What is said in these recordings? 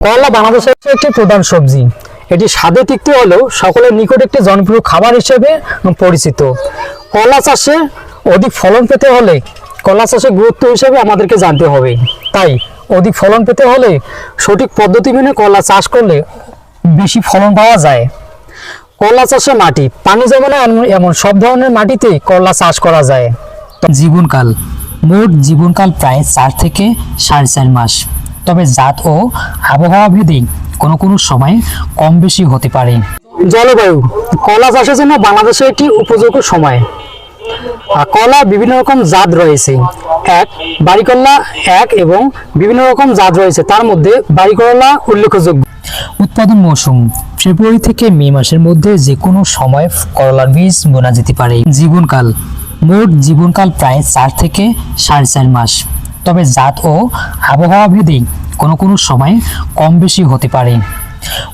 করলা বাংলাদেশের একটি প্রধান সবজি। এটি স্বাদে তিক্ত হলেও সকলের নিকট একটি জনপ্রিয় খাবার হিসেবে পরিচিত। করলা চাষে অধিক ফলন পেতে হলে করলা চাষের গুরুত্ব হিসেবে আমাদেরকে জানতে হবে। তাই অধিক ফলন পেতে হলে সঠিক পদ্ধতি মেনে করলা চাষ করলে বেশি ফলন পাওয়া যায়। করলা চাষে মাটি পানি জমে না এমন সব ধরনের মাটিতে করলা চাষ করা যায়। জীবনকাল মোট জীবনকাল প্রায় 4 থেকে 4.5 মাস, তবে জাত ও আবহাওয়া ভেদে কোনো কোনো সময় কম বেশি হতে পারে। জলবায়ু কলা চাষের জন্য বাংলাদেশে একটি উপযোগী সময়। কলা বিভিন্ন রকম জাত রয়েছে। বাড়িকলা এবং বিভিন্ন রকম জাত রয়েছে, তার মধ্যে বাড়িকলা উল্লেখযোগ্য। উৎপাদন মৌসুম ফেব্রুয়ারি থেকে মে মাসের মধ্যে যে কোনো সময় করলার বীজ বোনা যেতে পারে। জীবনকাল মোট জীবনকাল প্রায় 4 থেকে 4.5 মাস, তবে জাত ও আবহাওয়া ভেদে কোনো কোনো সময় কম বেশি হতে পারে।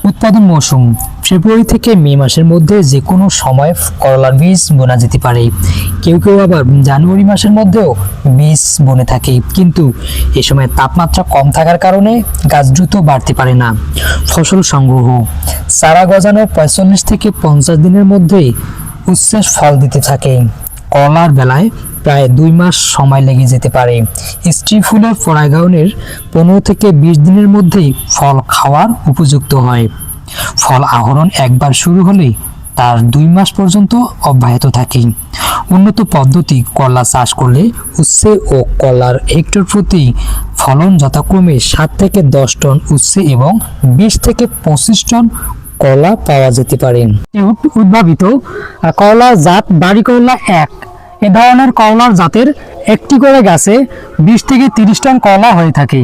উৎপাদন মৌসুম ফেব্রুয়ারি থেকে মে মাসের মধ্যে যে কোনো সময় করলার বীজ বোনা যেতে পারে। কেউ কেউ আবার জানুয়ারি মাসের মধ্যেও বীজ বনে থাকে, কিন্তু এ সময় তাপমাত্রা কম থাকার কারণে গাছ দ্রুত বাড়তে পারে না। ফসল সংগ্রহ চারা গজানোর 45 থেকে 50 দিনের মধ্যে উচ্ছ্বাস ফল দিতে থাকে। করলার বেলায় প্রায় 2 মাস সময় লেগে যেতে পারে। স্ত্রী ফুলের পরাগায়নের 15 থেকে 20 দিনের মধ্যেই ফল খাওয়ার উপযুক্ত হয়। ফল আহরণ একবার শুরু হলে তার 2 মাস পর্যন্ত অব্যাহত থাকে। উন্নত পদ্ধতি করলা চাষ করলে উচ্ছে ও কলার হেক্টর প্রতি ফলন যথাক্রমে 7 থেকে 10 টন উচ্ছে এবং 20 থেকে 25 টন কলা পাওয়া যেতে পারে। উদ্ভাবিত করলার জাত বাড়িকলা এ ধরনের করলার জাতের একটি করে গাছে 20 থেকে 30 টন করলা হয়ে থাকে।